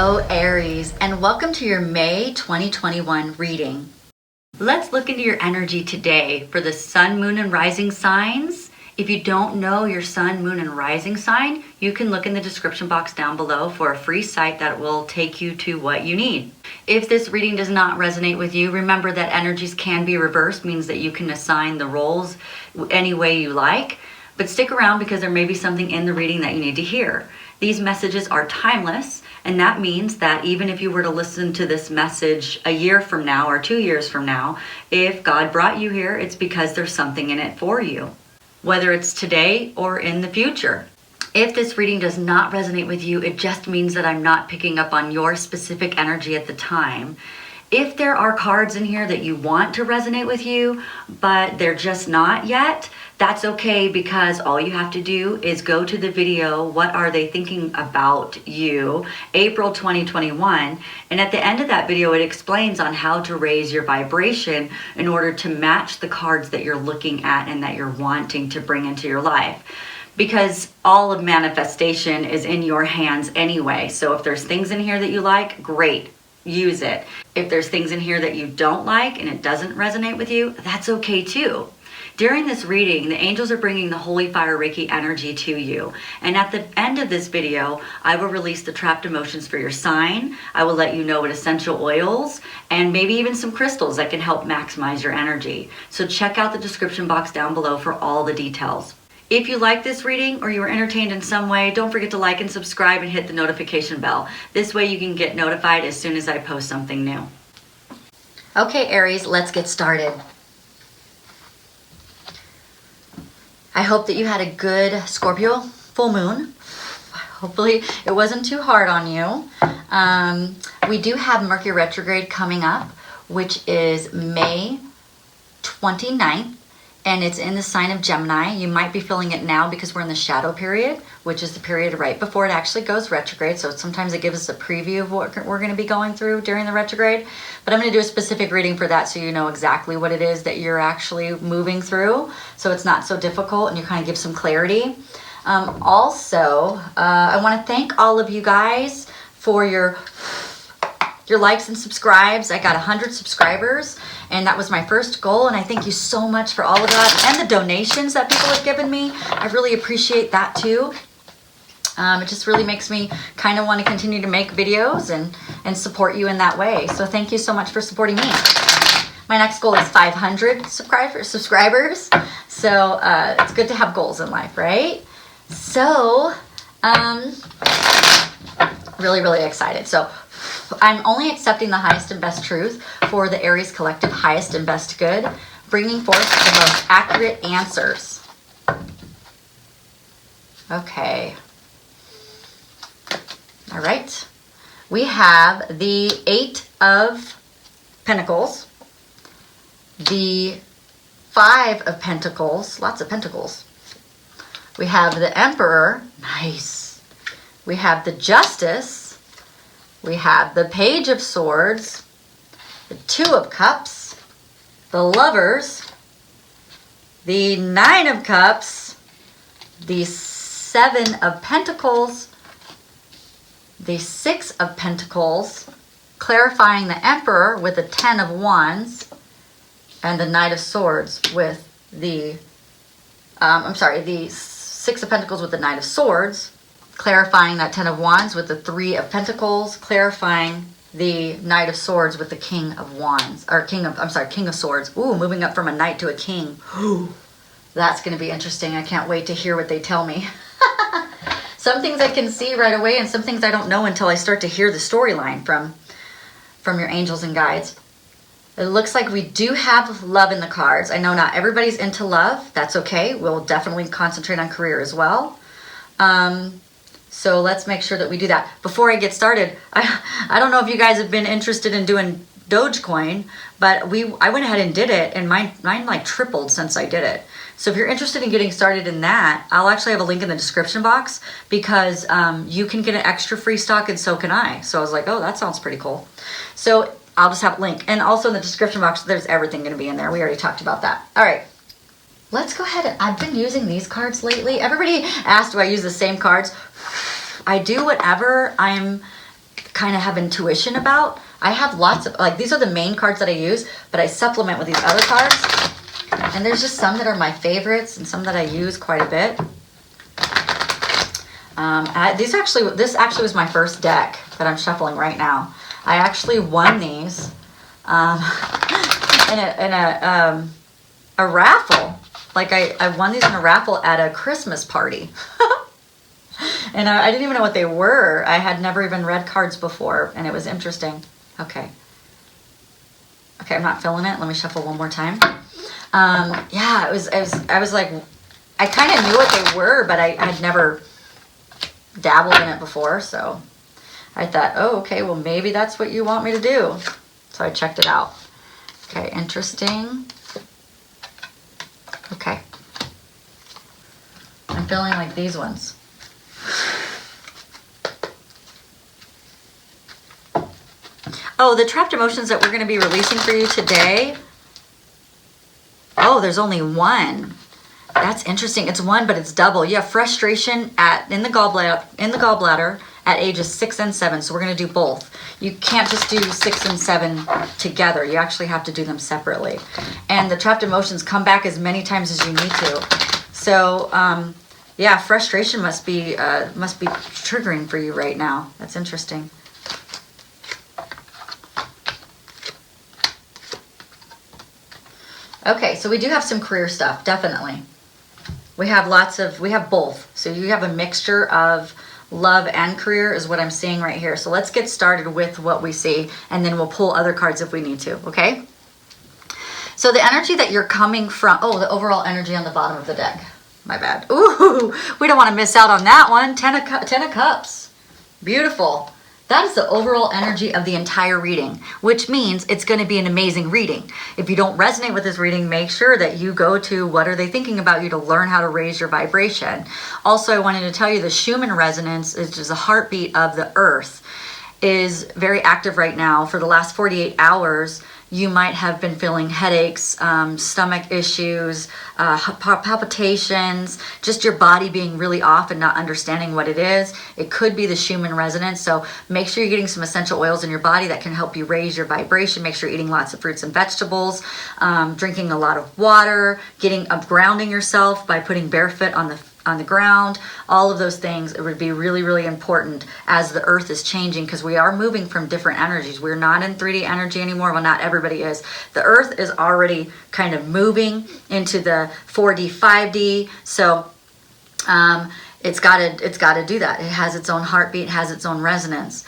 Hello Aries, and welcome to your May 2021 reading. Let's look into your energy today for the sun, moon, and rising signs. If you don't know your sun, moon, and rising sign, you can look in the description box down below for a free site that will take you to what you need. If this reading does not resonate with you, remember that energies can be reversed, means that you can assign the roles any way you like. But stick around because there may be something in the reading that you need to hear. These messages are timeless, and that means that even if you were to listen to this message a year from now or 2 years from now, if God brought you here, it's because there's something in it for you, whether it's today or in the future. If this reading does not resonate with you, it just means that I'm not picking up on your specific energy at the time. If there are cards in here that you want to resonate with you, but they're just not yet, that's okay, because all you have to do is go to the video, What Are They Thinking About You, April 2021, and at the end of that video, it explains on how to raise your vibration in order to match the cards that you're looking at and that you're wanting to bring into your life. Because all of manifestation is in your hands anyway. So if there's things in here that you like, great, use it. If there's things in here that you don't like and it doesn't resonate with you, that's okay too. During this reading, the angels are bringing the Holy Fire Reiki energy to you. And at the end of this video, I will release the trapped emotions for your sign. I will let you know what essential oils and maybe even some crystals that can help maximize your energy. So check out the description box down below for all the details. If you like this reading or you were entertained in some way, don't forget to like and subscribe and hit the notification bell. This way you can get notified as soon as I post something new. Okay, Aries, let's get started. I hope that you had a good Scorpio full moon. Hopefully it wasn't too hard on you. We do have Mercury retrograde coming up, which is May 29th, and it's in the sign of Gemini. You might be feeling it now because we're in the shadow period, which is the period right before it actually goes retrograde. So sometimes it gives us a preview of what we're going to be going through during the retrograde. But I'm going to do a specific reading for that so you know exactly what it is that you're actually moving through, so it's not so difficult and you kind of give some clarity. Also, I want to thank all of you guys for your likes and subscribes. I got 100 subscribers, and that was my first goal, and I thank you so much for all of that and the donations that people have given me. I really appreciate that too. It just really makes me kind of want to continue to make videos and support you in that way. So thank you so much for supporting me. My next goal is 500 subscribers. So it's good to have goals in life, right? So really, really excited. So I'm only accepting the highest and best truth for the Aries Collective highest and best good, bringing forth the most accurate answers. Okay. All right. We have the 8 of Pentacles, the 5 of Pentacles, lots of pentacles. We have the Emperor, nice. We have the Justice. We have the Page of Swords, the 2 of Cups, the Lovers, the 9 of Cups, the 7 of Pentacles, the 6 of Pentacles, clarifying the Emperor with the 10 of Wands, and the Knight of Swords with the, the 6 of Pentacles with the Knight of Swords, clarifying that 10 of Wands with the 3 of Pentacles, clarifying the Knight of Swords with the King of Wands, or King of Swords. Ooh, moving up from a Knight to a King. Ooh, that's going to be interesting. I can't wait to hear what they tell me. Some things I can see right away, and some things I don't know until I start to hear the storyline from your angels and guides. It looks like we do have love in the cards. I know not everybody's into love. That's okay. We'll definitely concentrate on career as well. So let's make sure that we do that. Before I get started, I don't know if you guys have been interested in doing Dogecoin, but I went ahead and did it, and mine like tripled since I did it. So if you're interested in getting started in that, I'll actually have a link in the description box, because you can get an extra free stock and so can I. So I was like, oh, that sounds pretty cool. So I'll just have a link. And also in the description box, there's everything going to be in there. We already talked about that. All right. Let's go ahead. I've been using these cards lately. Everybody asked, do I use the same cards? I do whatever I'm kind of have intuition about. I have lots of, like, these are the main cards that I use, but I supplement with these other cards. And there's just some that are my favorites and some that I use quite a bit. This actually was my first deck that I'm shuffling right now. I actually won these in a raffle. Like I won these in a raffle at a Christmas party. And I didn't even know what they were. I had never even read cards before, and it was interesting. Okay, I'm not feeling it. Let me shuffle one more time. Yeah, I was like, I kind of knew what they were, but I had never dabbled in it before, so I thought, oh, okay, well, maybe that's what you want me to do. So I checked it out. Okay, interesting. Okay. I'm feeling like these ones. Oh, the trapped emotions that we're going to be releasing for you today. Oh, there's only one. That's interesting. It's one, but it's double. You have frustration in the gallbladder at ages 6 and 7. So we're going to do both. You can't just do 6 and 7 together. You actually have to do them separately. And the trapped emotions come back as many times as you need to. So, yeah, frustration must be triggering for you right now. That's interesting. Okay, so we do have some career stuff, definitely. We have both. So you have a mixture of love and career is what I'm seeing right here. So let's get started with what we see, and then we'll pull other cards if we need to, okay? So the energy that you're coming from, the overall energy on the bottom of the deck. My bad. Ooh, we don't want to miss out on that one. Ten of Cups. Beautiful. That is the overall energy of the entire reading, which means it's going to be an amazing reading. If you don't resonate with this reading, make sure that you go to What Are They Thinking About You to learn how to raise your vibration. Also, I wanted to tell you the Schumann resonance, which is a heartbeat of the earth, is very active right now. For the last 48 hours, you might have been feeling headaches, stomach issues, palpitations, just your body being really off and not understanding what it is. It could be the Schumann resonance. So make sure you're getting some essential oils in your body that can help you raise your vibration. Make sure you're eating lots of fruits and vegetables, drinking a lot of water, grounding yourself by putting barefoot on the ground. All of those things, it would be really, really important as the earth is changing, because we are moving from different energies. We're not in 3D energy anymore. Well, not everybody is. The earth is already kind of moving into the 4D, 5D. So it's got to do that. It has its own heartbeat, has its own resonance.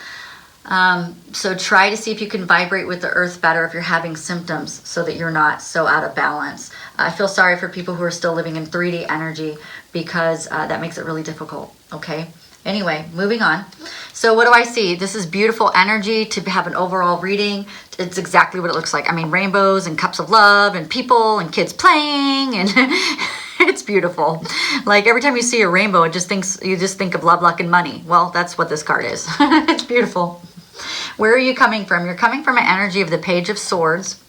So try to see if you can vibrate with the earth better if you're having symptoms, so that you're not so out of balance. I feel sorry for people who are still living in 3D energy, because that makes it really difficult. Okay. Anyway, moving on. So what do I see? This is beautiful energy to have an overall reading. It's exactly what it looks like. I mean, rainbows and cups of love and people and kids playing, and it's beautiful. Like every time you see a rainbow, you just think of love, luck, and money. Well, that's what this card is. It's beautiful. Where are you coming from? You're coming from an energy of the Page of Swords.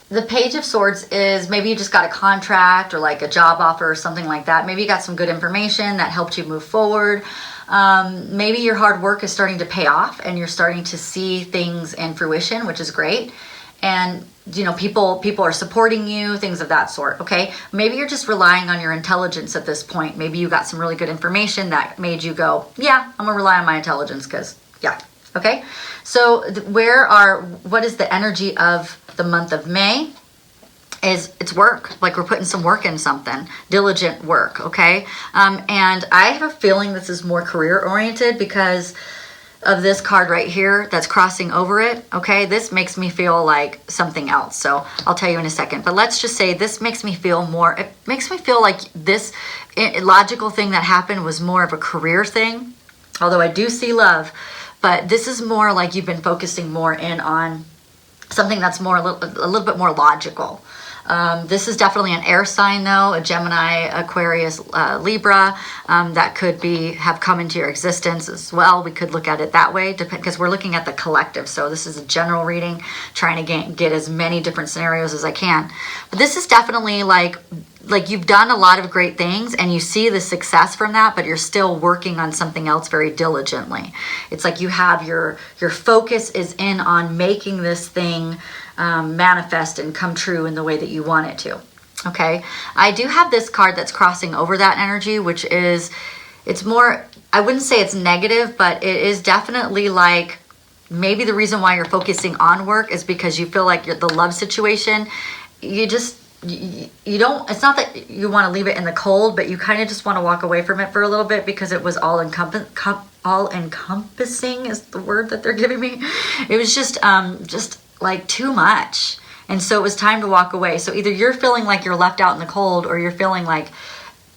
The Page of Swords is maybe you just got a contract or like a job offer or something like that. Maybe you got some good information that helped you move forward. Maybe your hard work is starting to pay off and you're starting to see things in fruition, which is great. And people are supporting you, things of that sort. Okay. Maybe you're just relying on your intelligence at this point. Maybe you got some really good information that made you go, yeah, I'm gonna rely on my intelligence, because yeah. Okay. So what is the energy of the month of May? It's work. Like we're putting some work in something, diligent work. Okay. And I have a feeling this is more career oriented because of this card right here that's crossing over it. Okay. This makes me feel like something else. So I'll tell you in a second, but let's just say this makes me feel like this logical thing that happened was more of a career thing. Although I do see love, but this is more like you've been focusing more in on something that's more a little bit more logical. This is definitely an air sign though, a Gemini, Aquarius, Libra, that could have come into your existence as well. We could look at it that way because we're looking at the collective. So this is a general reading, trying to get as many different scenarios as I can. But this is definitely like you've done a lot of great things and you see the success from that, but you're still working on something else very diligently. It's like you have your focus is in on making this thing manifest and come true in the way that you want it to. Okay, I do have this card that's crossing over that energy, which is, it's more, I wouldn't say it's negative, but it is definitely like maybe the reason why you're focusing on work is because you feel like the love situation, you don't, it's not that you want to leave it in the cold, but you kind of just want to walk away from it for a little bit because it was all encompassing is the word that they're giving me. It was just like too much. And so it was time to walk away. So either you're feeling like you're left out in the cold, or you're feeling like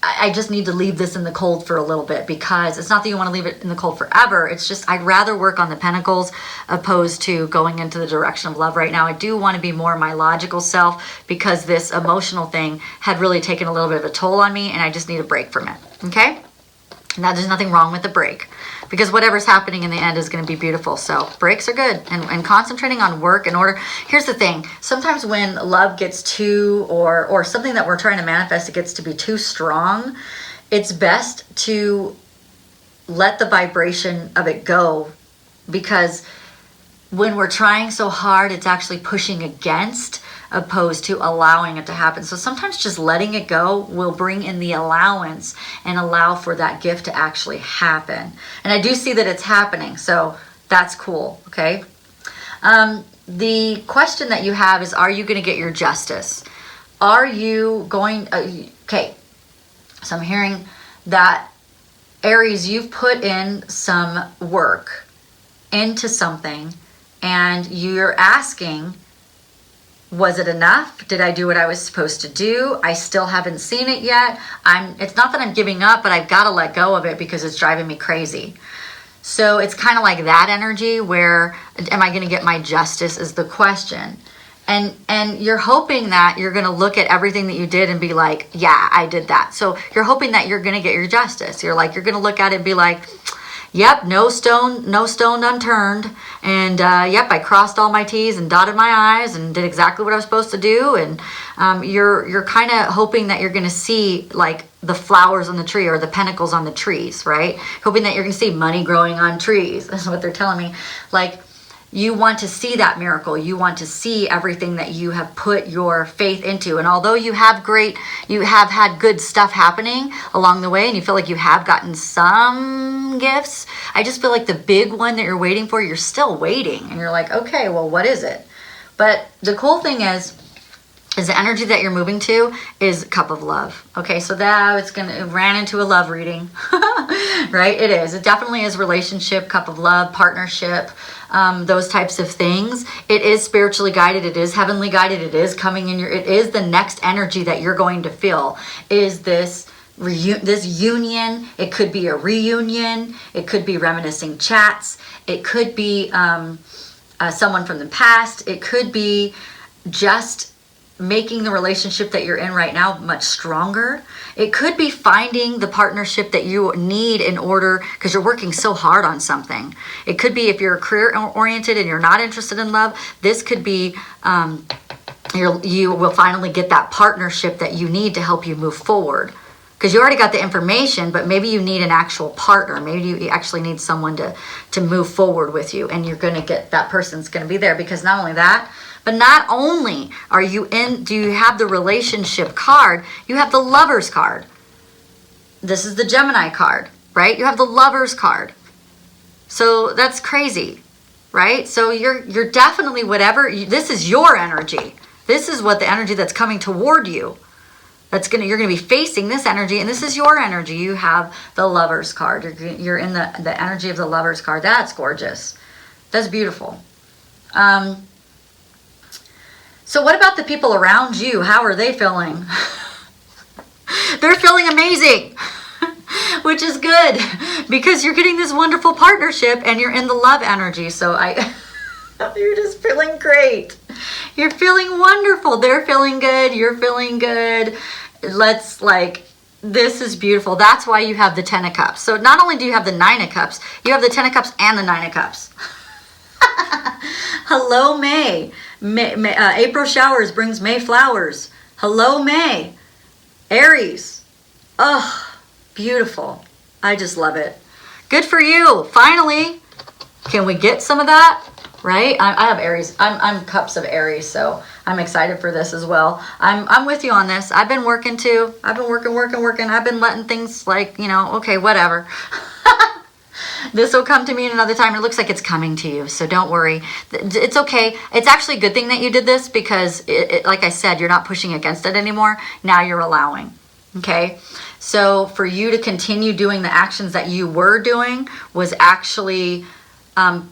I just need to leave this in the cold for a little bit, because it's not that you want to leave it in the cold forever. It's just I'd rather work on the pentacles opposed to going into the direction of love right now. I do want to be more my logical self because this emotional thing had really taken a little bit of a toll on me and I just need a break from it. Okay? Now there's nothing wrong with the break because whatever's happening in the end is going to be beautiful. So breaks are good, and concentrating on work in order. Here's the thing. Sometimes when love gets too, or something that we're trying to manifest, it gets to be too strong, it's best to let the vibration of it go, because when we're trying so hard, it's actually pushing against opposed to allowing it to happen. So sometimes just letting it go will bring in the allowance and allow for that gift to actually happen. And I do see that it's happening, so that's cool. Okay. The question that you have is, are you going to get your justice? Are you going, okay. So I'm hearing that, Aries, you've put in some work into something and you're asking, was it enough? Did I do what I was supposed to do? I still haven't seen it yet. It's not that I'm giving up, but I've got to let go of it because it's driving me crazy. So it's kind of like that energy where, am I going to get my justice is the question. And you're hoping that you're going to look at everything that you did and be like, yeah, I did that. So you're hoping that you're going to get your justice. You're going to look at it and be like, yep, no stone unturned. And yep, I crossed all my T's and dotted my I's and did exactly what I was supposed to do. And you're kind of hoping that you're going to see like the flowers on the tree or the pentacles on the trees, right? Hoping that you're going to see money growing on trees. That's what they're telling me. Like, you want to see that miracle. You want to see everything that you have put your faith into. And although you have had good stuff happening along the way, and you feel like you have gotten some gifts, I just feel like the big one that you're waiting for, you're still waiting. And you're like, okay, well, what is it? But the cool thing is the energy that you're moving to is cup of love. Okay, so that it ran into a love reading, right? It is. It definitely is relationship, cup of love, partnership, those types of things. It is spiritually guided. It is heavenly guided. It is coming in it is the next energy that you're going to feel is this union. It could be a reunion. It could be reminiscing chats. It could be someone from the past. It could be just making the relationship that you're in right now much stronger. It could be finding the partnership that you need in order, because you're working so hard on something. It could be if you're career oriented and you're not interested in love, this could be you will finally get that partnership that you need to help you move forward. Because you already got the information, but maybe you need an actual partner. Maybe you actually need someone to move forward with you, and you're going to get that person's going to be there. Because not only that, but not only do you have the relationship card, you have the Lover's card. This is the Gemini card, right? You have the Lover's card. So that's crazy, right? So you're definitely this is your energy. This is what the energy that's coming toward you. You're going to be facing this energy, and this is your energy. You have the Lover's card. You're in the energy of the Lover's card. That's gorgeous. That's beautiful. So what about the people around you? How are they feeling? They're feeling amazing, which is good because you're getting this wonderful partnership and you're in the love energy. So you're just feeling great. You're feeling wonderful. They're feeling good. You're feeling good. This is beautiful. That's why you have the 10 of Cups. So not only do you have the 9 of Cups, you have the 10 of Cups and the 9 of Cups. Hello, May. April showers brings May flowers. Hello, May. Aries. Oh, beautiful. I just love it. Good for you. Finally. Can we get some of that? Right? I have Aries. I'm cups of Aries, so I'm excited for this as well. I'm with you on this. I've been working too. I've been working. I've been letting things okay, whatever. This will come to me in another time. It looks like it's coming to you, so don't worry. It's okay. It's actually a good thing that you did this because, like I said, you're not pushing against it anymore. Now you're allowing. Okay? So for you to continue doing the actions that you were doing was actually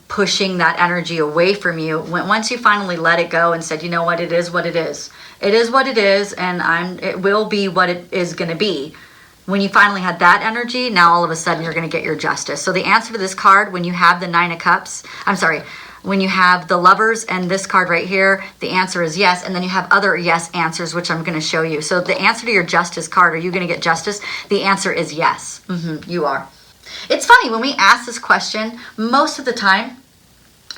pushing that energy away from you. Once you finally let it go and said, you know what, it is what it is. It is what it is, and it will be what it is going to be. When you finally had that energy, now all of a sudden you're going to get your justice. So the answer to this card, when you have the 9 of Cups, when you have the Lovers and this card right here, the answer is yes. And then you have other yes answers, which I'm going to show you. So the answer to your justice card, are you going to get justice? The answer is yes. You are. It's funny, when we ask this question, most of the time,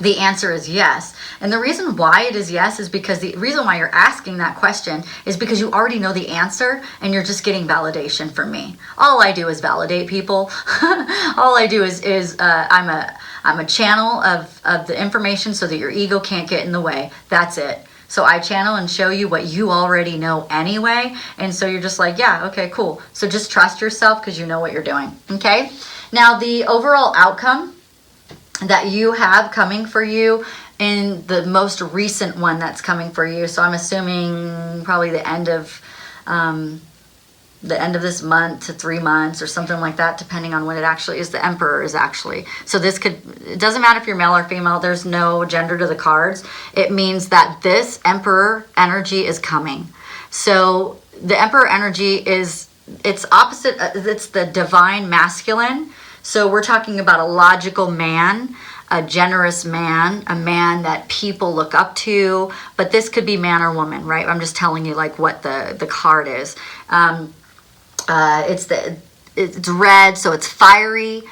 the answer is yes. And the reason why it is yes is because the reason why you're asking that question is because you already know the answer and you're just getting validation from me. All I do is validate people. All I do is I'm a channel of the information so that your ego can't get in the way. That's it. So I channel and show you what you already know anyway. And so you're just like, yeah, okay, cool. So just trust yourself because you know what you're doing. Okay? Now the overall outcome that you have coming for you in the most recent one that's coming for you. So I'm assuming probably the end of this month to 3 months or something like that, depending on when it actually is. The Emperor is actually. So it doesn't matter if you're male or female. There's no gender to the cards. It means that this Emperor energy is coming. So the Emperor energy it's opposite. It's the divine masculine. So we're talking about a logical man, a generous man, a man that people look up to, but this could be man or woman, right? I'm just telling you like what the card is. It's red, so it's fiery.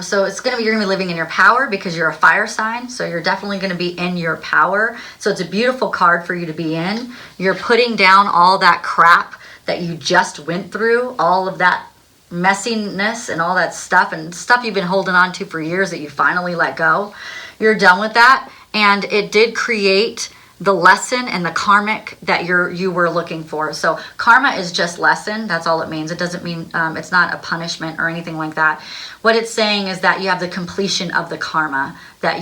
So you're gonna be living in your power because you're a fire sign. So you're definitely gonna be in your power. So it's a beautiful card for you to be in. You're putting down all that crap that you just went through, all of that messiness and all that stuff and stuff you've been holding on to for years that you finally let go. You're done with that, and it did create the lesson and the karmic that you were looking for. So karma is just lesson. That's all it means. It doesn't mean it's not a punishment or anything like that. What it's saying is that you have the completion of the karma that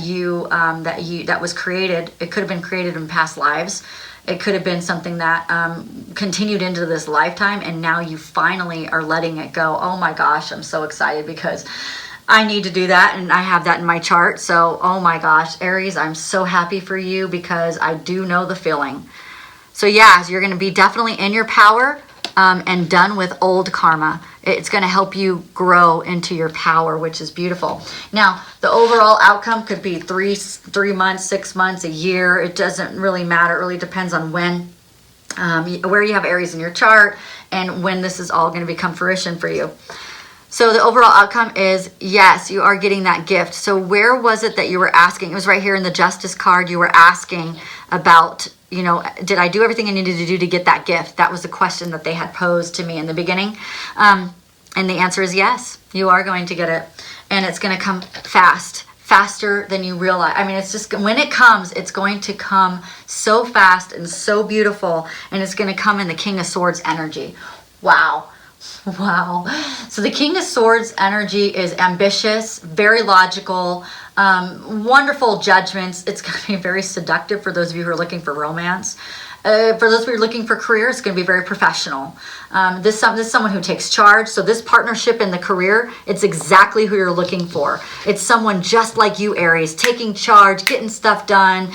was created. It could have been created in past lives. It could have been something that continued into this lifetime, and now you finally are letting it go. Oh my gosh, I'm so excited because I need to do that, and I have that in my chart. So, oh my gosh, Aries, I'm so happy for you because I do know the feeling. So yeah, you're going to be definitely in your power and done with old karma. It's going to help you grow into your power, which is beautiful. Now, the overall outcome could be 3 months, 6 months, a year. It doesn't really matter. It really depends on when, where you have Aries in your chart and when this is all going to become fruition for you. So the overall outcome is, yes, you are getting that gift. So where was it that you were asking? It was right here in the Justice card. You were asking about, did I do everything I needed to do to get that gift? That was the question that they had posed to me in the beginning. And the answer is yes, you are going to get it. And it's going to come faster than you realize. I mean, it's just, when it comes, it's going to come so fast and so beautiful. And it's going to come in the King of Swords energy. Wow. So the King of Swords energy is ambitious, very logical, wonderful judgments. It's going to be very seductive for those of you who are looking for romance. For those of you who are looking for career, it's going to be very professional. This is someone who takes charge. So this partnership in the career, it's exactly who you're looking for. It's someone just like you, Aries, taking charge, getting stuff done,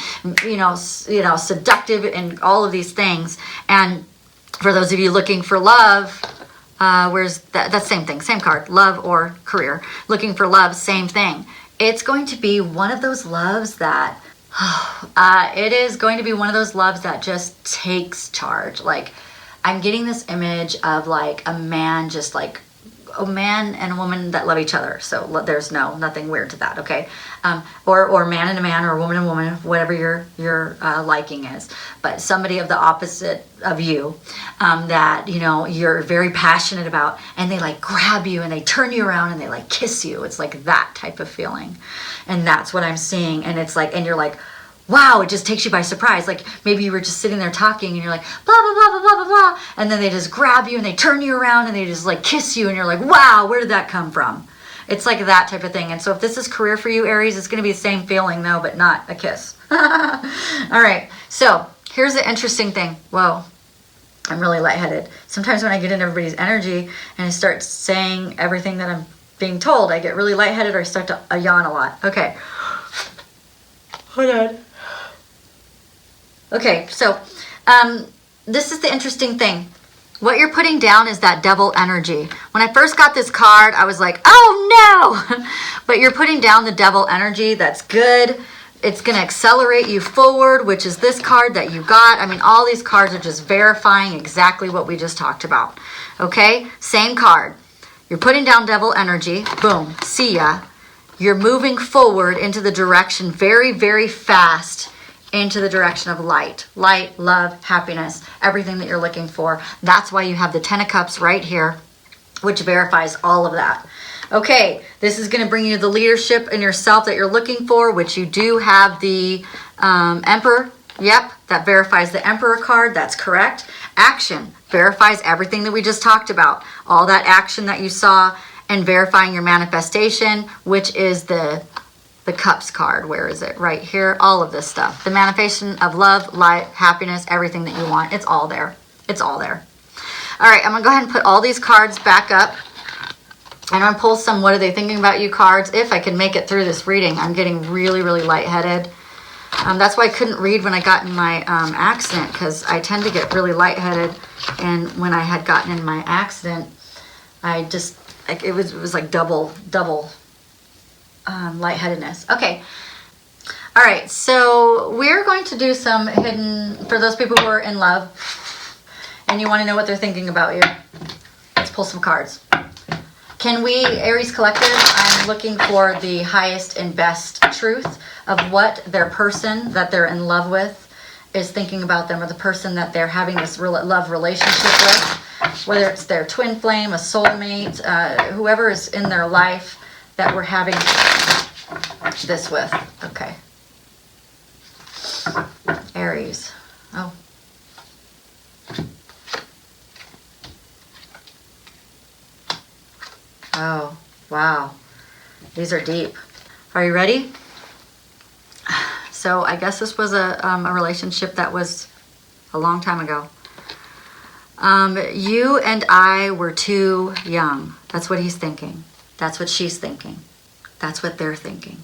seductive and all of these things. And for those of you looking for love, where's that same thing, same card, love or career. Looking for love, same thing. It's going to be one of those loves that It is going to be one of those loves that just takes charge. Like, I'm getting this image of like a man, just like a man and a woman that love each other. So there's nothing weird to that, okay? Or man and a man, or a woman and a woman, whatever your liking is. But somebody of the opposite of you, that, you know, you're very passionate about, and they like grab you and they turn you around and they like kiss you. It's like that type of feeling. And that's what I'm seeing. And it's like, and you're like, wow, it just takes you by surprise. Like maybe you were just sitting there talking and you're like, blah, blah, blah, blah, blah, blah, blah. And then they just grab you and they turn you around and they just like kiss you and you're like, wow, where did that come from? It's like that type of thing. And so if this is career for you, Aries, it's going to be the same feeling though, but not a kiss. All right. So here's the interesting thing. Whoa, I'm really lightheaded. Sometimes when I get in everybody's energy and I start saying everything that I'm being told, I get really lightheaded or I start to yawn a lot. Okay. Hold on. Okay, so this is the interesting thing. What you're putting down is that devil energy. When I first got this card, I was like, oh no! But you're putting down the devil energy. That's good. It's going to accelerate you forward, which is this card that you got. I mean, all these cards are just verifying exactly what we just talked about. Okay? Same card. You're putting down devil energy. Boom. See ya. You're moving forward into the direction very, very fast, into the direction of light, love, happiness, everything that you're looking for. That's why you have the 10 of Cups right here, which verifies all of that. Okay, this is going to bring you the leadership in yourself that you're looking for, which you do have the Emperor. Yep, that verifies the Emperor card. That's correct. Action verifies everything that we just talked about. All that action that you saw, and verifying your manifestation, which is the Cups card. Where is it? Right here. All of this stuff. The manifestation of love, light, happiness, everything that you want. It's all there. It's all there. All right, I'm going to go ahead and put all these cards back up. I'm going to pull some what are they thinking about you cards, if I can make it through this reading. I'm getting really, really lightheaded. That's why I couldn't read when I got in my accident, because I tend to get really lightheaded. And when I had gotten in my accident, I just, like, it was like double lightheadedness. Okay. All right. So we're going to do some hidden, for those people who are in love and you want to know what they're thinking about you. Let's pull some cards. Can we, Aries Collective, I'm looking for the highest and best truth of what their person that they're in love with is thinking about them, or the person that they're having this love relationship with, whether it's their twin flame, a soulmate, whoever is in their life that we're having this with. Okay. Aries. Oh. Oh, wow. These are deep. Are you ready? So I guess this was a relationship that was a long time ago. You and I were too young. That's what he's thinking. That's what she's thinking. That's what they're thinking.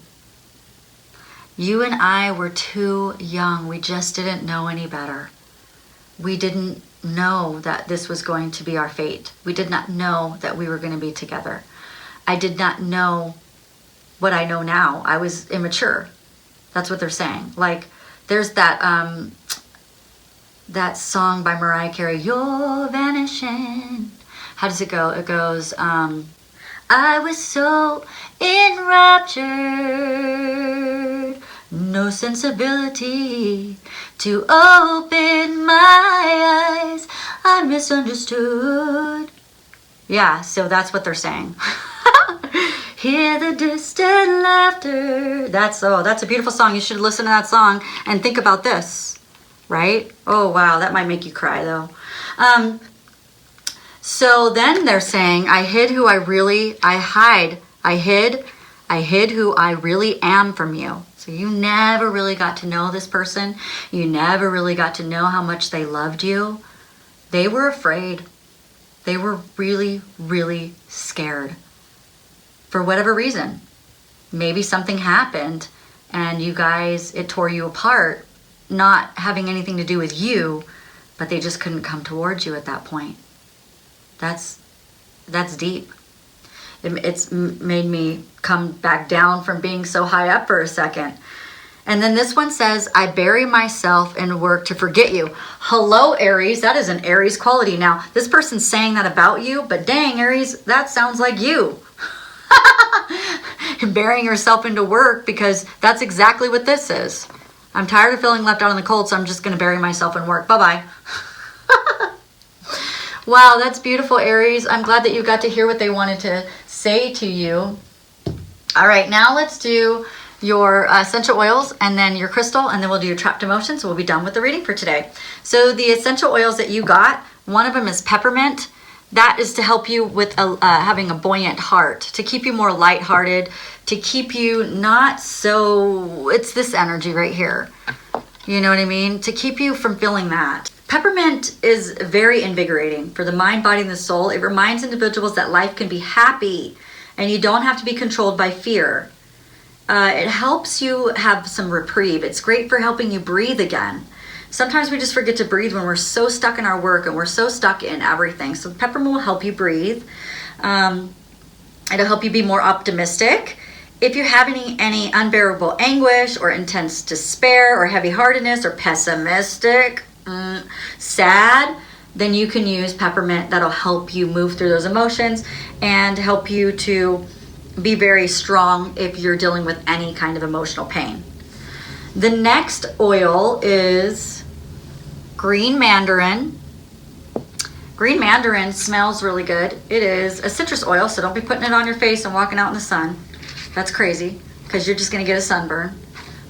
You and I were too young. We just didn't know any better. We didn't know that this was going to be our fate. We did not know that we were going to be together. I did not know what I know now. I was immature. That's what they're saying. Like, there's that that song by Mariah Carey, You're Vanishing. How does it go? It goes, I was so enraptured, no sensibility to open my eyes. I misunderstood. Yeah, so that's what they're saying. Hear the distant laughter. That's a beautiful song. You should listen to that song and think about this, right? Oh, wow, that might make you cry, though. So then they're saying, I hid who I hid who I really am from you. So you never really got to know this person. You never really got to know how much they loved you. They were afraid. They were really, really scared. For whatever reason. Maybe something happened and you guys, it tore you apart, not having anything to do with you, but they just couldn't come towards you at that point. That's deep. It's made me come back down from being so high up for a second. And then this one says, I bury myself in work to forget you. Hello, Aries. That is an Aries quality. Now, this person's saying that about you, but dang, Aries, that sounds like you. Burying yourself into work, because that's exactly what this is. I'm tired of feeling left out in the cold, so I'm just going to bury myself in work. Bye-bye. Wow, that's beautiful, Aries. I'm glad that you got to hear what they wanted to say to you. All right, now let's do your essential oils and then your crystal, and then we'll do your trapped emotions. So we'll be done with the reading for today. So the essential oils that you got, one of them is peppermint. That is to help you with having a buoyant heart, to keep you more lighthearted, to keep you not so, it's this energy right here. You know what I mean? To keep you from feeling that. Peppermint is very invigorating for the mind, body, and the soul. It reminds individuals that life can be happy and you don't have to be controlled by fear. It helps you have some reprieve. It's great for helping you breathe again. Sometimes we just forget to breathe when we're so stuck in our work and we're so stuck in everything. So peppermint will help you breathe. It'll help you be more optimistic. If you're having any unbearable anguish or intense despair or heavy-heartedness or pessimistic, sad, then you can use peppermint. That'll help you move through those emotions and help you to be very strong if you're dealing with any kind of emotional pain. The next oil is green mandarin. Green mandarin smells really good. It is a citrus oil, so don't be putting it on your face and walking out in the sun. That's crazy, because you're just going to get a sunburn.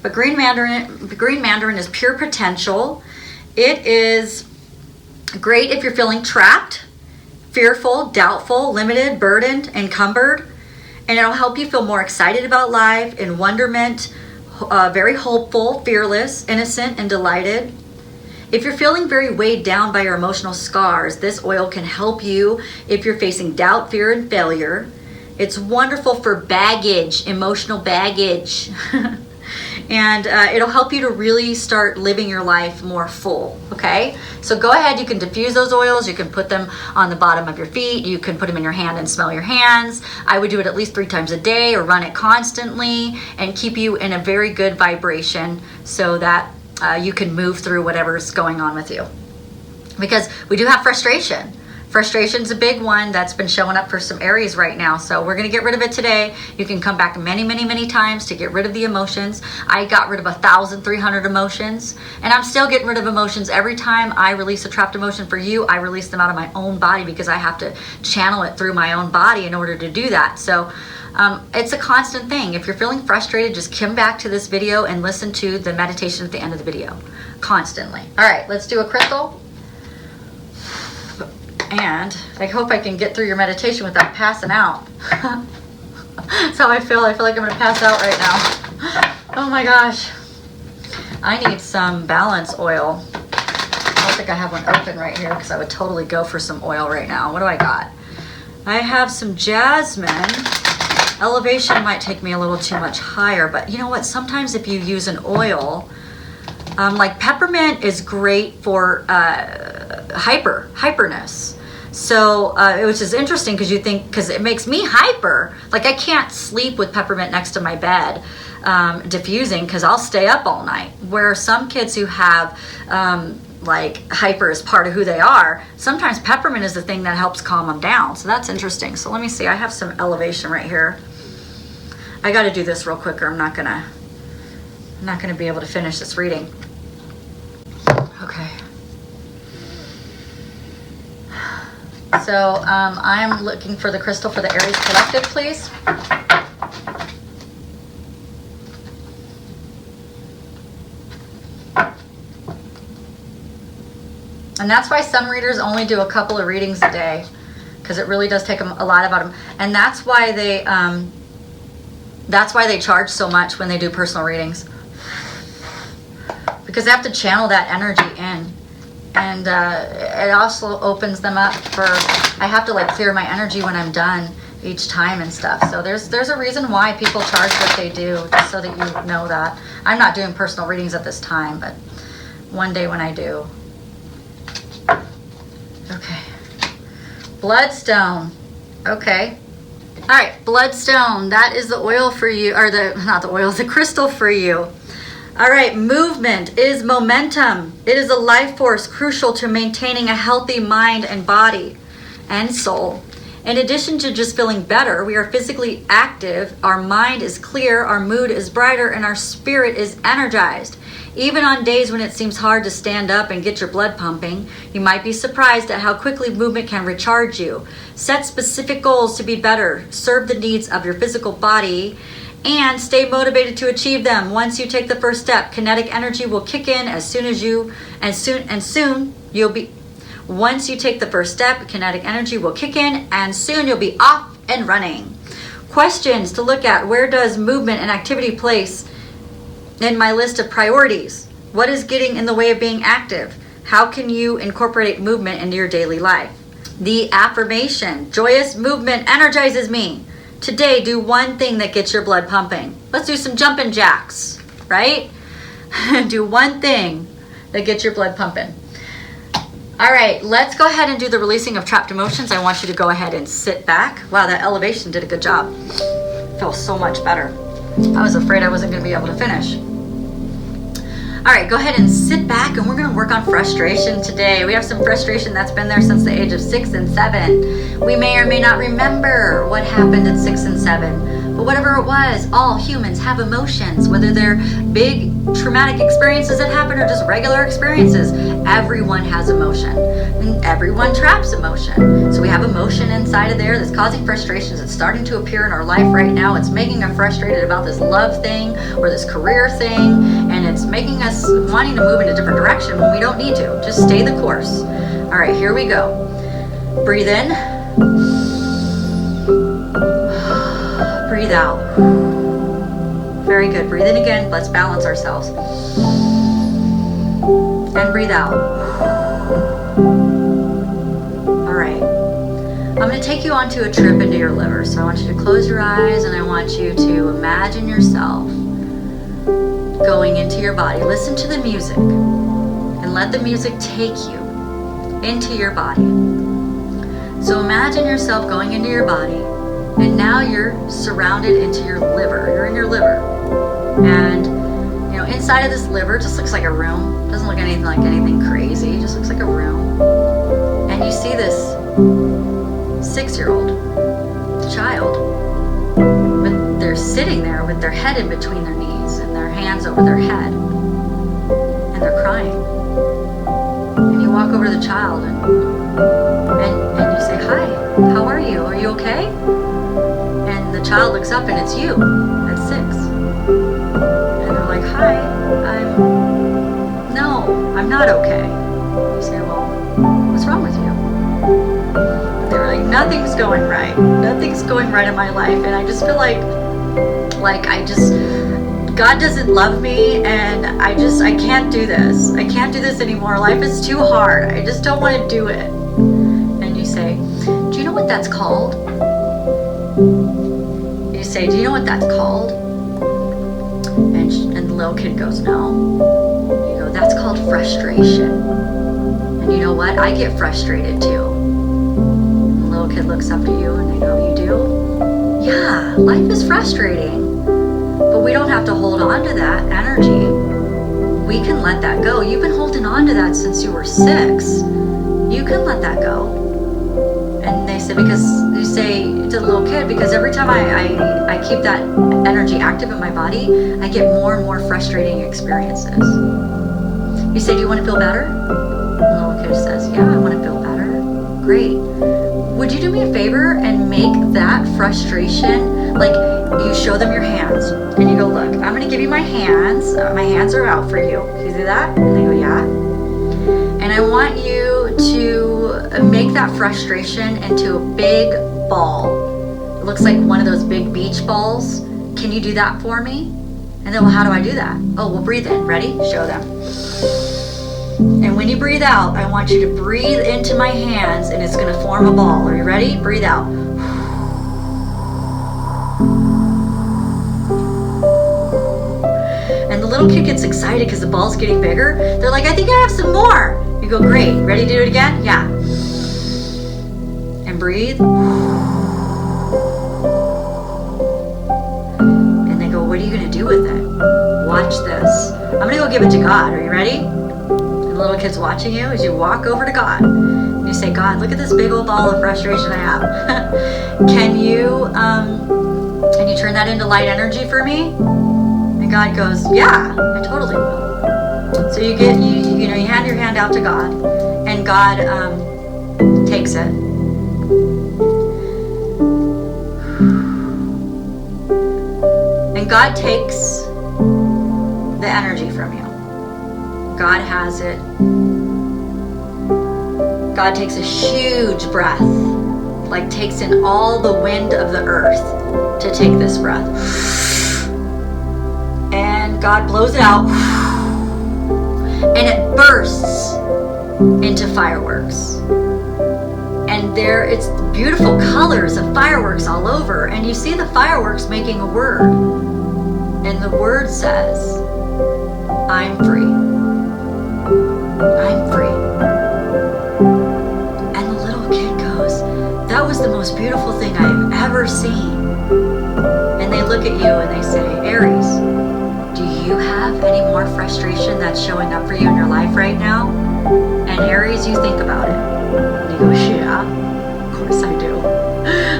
But green mandarin is pure potential. It is great if you're feeling trapped, fearful, doubtful, limited, burdened, encumbered. And it'll help you feel more excited about life, in wonderment, very hopeful, fearless, innocent, and delighted. If you're feeling very weighed down by your emotional scars, this oil can help you if you're facing doubt, fear, and failure. It's wonderful for baggage, emotional baggage. And it'll help you to really start living your life more full, okay? So go ahead, you can diffuse those oils. You can put them on the bottom of your feet. You can put them in your hand and smell your hands. I would do it at least 3 times a day or run it constantly and keep you in a very good vibration so that you can move through whatever's going on with you. Because we do have frustration. Frustration's a big one that's been showing up for some Aries right now. So we're going to get rid of it today. You can come back many, many, many times to get rid of the emotions. I got rid of 1,300 emotions, and I'm still getting rid of emotions. Every time I release a trapped emotion for you, I release them out of my own body because I have to channel it through my own body in order to do that. So it's a constant thing. If you're feeling frustrated, just come back to this video and listen to the meditation at the end of the video constantly. All right, let's do a crystal. And I hope I can get through your meditation without passing out. That's how I feel. I feel like I'm going to pass out right now. Oh my gosh. I need some balance oil. I don't think I have one open right here because I would totally go for some oil right now. What do I got? I have some jasmine. Elevation might take me a little too much higher, but you know what? Sometimes if you use an oil, like peppermint is great for hyperness. So, which is interesting because you think, because it makes me hyper. Like I can't sleep with peppermint next to my bed, diffusing, because I'll stay up all night. Where some kids who have like hyper as part of who they are, sometimes peppermint is the thing that helps calm them down. So that's interesting. So let me see. I have some elevation right here. I got to do this real quick or I'm not gonna be able to finish this reading. Okay. So I'm looking for the crystal for the Aries Collective, please. And that's why some readers only do a couple of readings a day, because it really does take them a lot about them. And that's why they charge so much when they do personal readings, because they have to channel that energy in. And it also opens them up for, I have to like clear my energy when I'm done each time and stuff. So there's a reason why people charge what they do, just so that you know that. I'm not doing personal readings at this time, but one day when I do. Okay. Bloodstone. Okay. All right, bloodstone. That is the oil for you, or not the oil, the crystal for you. All right, movement is momentum. It is a life force crucial to maintaining a healthy mind and body and soul. In addition to just feeling better, we are physically active, our mind is clear, our mood is brighter, and our spirit is energized. Even on days when it seems hard to stand up and get your blood pumping, you might be surprised at how quickly movement can recharge you. Set specific goals to be better, serve the needs of your physical body, and stay motivated to achieve them. Once you take the first step, kinetic energy will kick in Once you take the first step, kinetic energy will kick in, and soon you'll be off and running. Questions to look at: where does movement and activity place in my list of priorities? What is getting in the way of being active? How can you incorporate movement into your daily life? The affirmation: joyous movement energizes me. Today, do one thing that gets your blood pumping. Let's do some jumping jacks, right? Do one thing that gets your blood pumping. All right, let's go ahead and do the releasing of trapped emotions. I want you to go ahead and sit back. Wow, that elevation did a good job. Feels so much better. I was afraid I wasn't going to be able to finish. All right, go ahead and sit back, and we're going to work on frustration today. We have some frustration that's been there since the age of 6 and 7. We may or may not remember what happened at 6 and 7, but whatever it was, all humans have emotions, whether they're big traumatic experiences that happen or just regular experiences. Everyone has emotion, and everyone traps emotion. So we have emotion inside of there that's causing frustrations. It's starting to appear in our life right now. It's making us frustrated about this love thing or this career thing, and it's making us wanting to move in a different direction when we don't need to. Just stay the course. All right, here we go. Breathe in. Breathe out. Very good. Breathe in again. Let's balance ourselves. And breathe out. All right. I'm going to take you onto a trip into your liver. So I want you to close your eyes, and I want you to imagine yourself going into your body. Listen to the music and let the music take you into your body. So imagine yourself going into your body, and now you're surrounded into your liver. You're in your liver, and inside of this liver just looks like a room. Doesn't look anything like anything crazy. It just looks like a room. And you see this 6-year-old child, but they're sitting there with their head in between their knees and their hands over their head, and they're crying. And you walk over to the child and you say, "Hi, how are you? Are you okay?" And the child looks up, and it's you at 6. And they're like, "Hi, I'm not okay." You say, "Well, what's wrong with you?" And they're like, "Nothing's going right. Nothing's going right in my life, and I just feel like God doesn't love me, and I can't do this. I can't do this anymore. Life is too hard. I just don't want to do it." And you say, "Do you know what that's called?" You say, "Do you know what that's called?" And the little kid goes, "No." You go, "That's called frustration. And you know what? I get frustrated too." And the little kid looks up at you, and they go, "You do?" "Yeah, life is frustrating. But we don't have to hold on to that energy. We can let that go. You've been holding on to that since you were 6. You can let that go." And they say, because you say to the little kid, "Because every time I keep that energy active in my body, I get more and more frustrating experiences." You say, "Do you want to feel better?" And the little kid says, "Yeah, I want to feel better." "Great. Would you do me a favor and make that frustration, like you show them your hands and you go, 'Look, I'm going to give you my hands. My hands are out for you. Can you do that?'" And they go, "Yeah. And I want you to make that frustration into a big ball. It looks like one of those big beach balls. Can you do that for me?" And then, "Well, how do I do that?" "Oh, well, breathe in. Ready? Show them. And when you breathe out, I want you to breathe into my hands, and it's going to form a ball. Are you ready? Breathe out. And the little kid gets excited because the ball's getting bigger. They're like, "I think I have some more." You go, "Great. Ready to do it again?" "Yeah." And breathe. And they go, "What are you going to do with it?" "Watch this. going to go give it to God. Are you ready? And the little kid's watching you as you walk over to God. And you say, God, look at this big old ball of frustration I have. Can you turn that into light energy for me? And God goes, yeah, I totally will. So you hand your hand out to God, and God takes it. And God takes the energy from you. God has it. God takes a huge breath, like takes in all the wind of the earth to take this breath. And God blows it out, and it bursts into fireworks. And it's beautiful colors of fireworks all over, and you see the fireworks making a word. And the word says, I'm free. I'm free. And the little kid goes, that was the most beautiful thing I've ever seen. And they look at you and they say, Aries, do you have any more frustration that's showing up for you in your life right now? And Aries, you think about it. And you go, yeah, of course I do.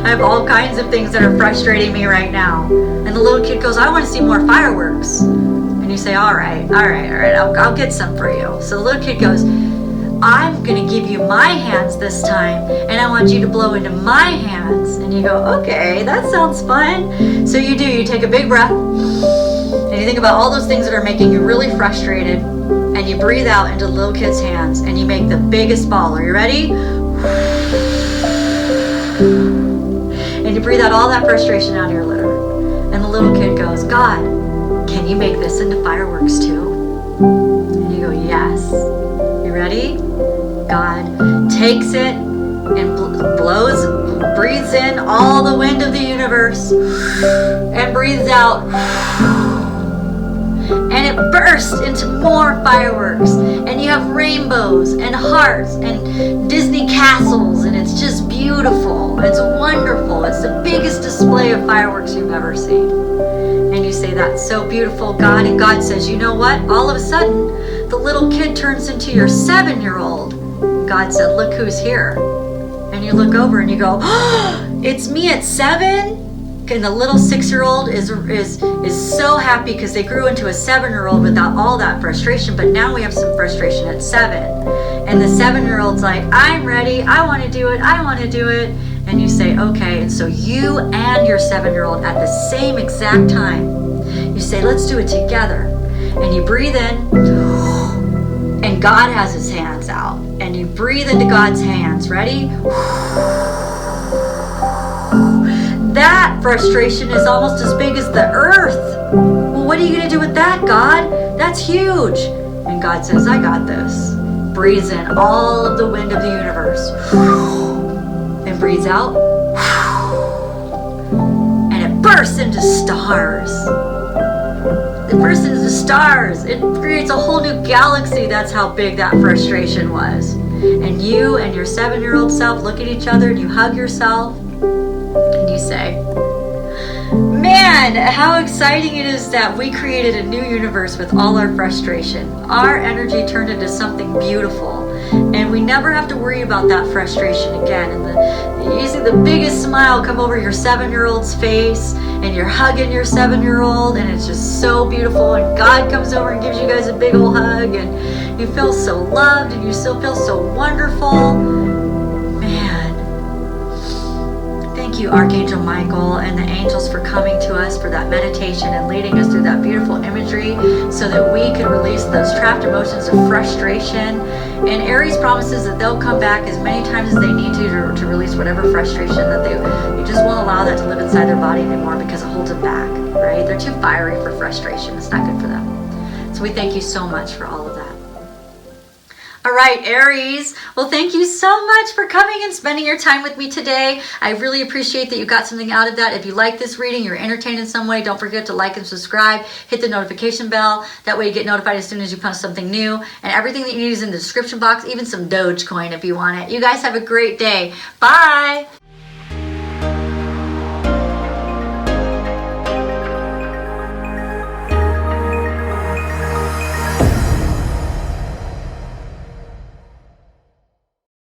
I have all kinds of things that are frustrating me right now. And the little kid goes, I want to see more fireworks. And you say, all right, I'll get some for you. So the little kid goes, I'm going to give you my hands this time, and I want you to blow into my hands. And you go, okay, that sounds fun. So you take a big breath, and you think about all those things that are making you really frustrated, and you breathe out into the little kid's hands, and you make the biggest ball. Are you ready? And you breathe out all that frustration out of your litter. And the little kid goes, God, can you make this into fireworks too? And you go, yes. You ready? God takes it and breathes in all the wind of the universe and breathes out. And it bursts into more fireworks, and you have rainbows and hearts and Disney castles, and it's just beautiful. It's wonderful. It's the biggest display of fireworks you've ever seen. And you say, that's so beautiful, God. And God says, you know what? All of a sudden, the little kid turns into your 7-year-old. God said, look who's here. And you look over and you go, oh, it's me at 7? And the little 6-year-old is so happy because they grew into a 7-year-old without all that frustration. But now we have some frustration at 7. And the 7-year-old's like, I'm ready. I want to do it. I want to do it. And you say, okay. And so you and your 7-year-old at the same exact time, you say, let's do it together. And you breathe in, and God has his hands out. And you breathe into God's hands. Ready? That frustration is almost as big as the earth. Well, what are you going to do with that, God? That's huge. And God says, I got this. Breathes in all of the wind of the universe. And breathes out. And it bursts into stars. It bursts into stars. It creates a whole new galaxy. That's how big that frustration was. And you and your 7-year-old self look at each other and you hug yourself. And you say, man, how exciting it is that we created a new universe with all our frustration. Our energy turned into something beautiful. And we never have to worry about that frustration again. And you see the biggest smile come over your 7-year-old's face, and you're hugging your 7-year-old, and it's just so beautiful. And God comes over and gives you guys a big old hug, and you feel so loved, and you still feel so wonderful. Thank you, Archangel Michael and the angels, for coming to us for that meditation and leading us through that beautiful imagery so that we could release those trapped emotions of frustration. And Aries promises that they'll come back as many times as they need to release whatever frustration that you just won't allow that to live inside their body anymore because it holds them back, right? They're too fiery for frustration. It's not good for them. So we thank you so much for all of that. All right, Aries. Well, thank you so much for coming and spending your time with me today. I really appreciate that you got something out of that. If you like this reading, you're entertained in some way, don't forget to like and subscribe. Hit the notification bell. That way you get notified as soon as you post something new. And everything that you need is in the description box, even some Dogecoin if you want it. You guys have a great day. Bye.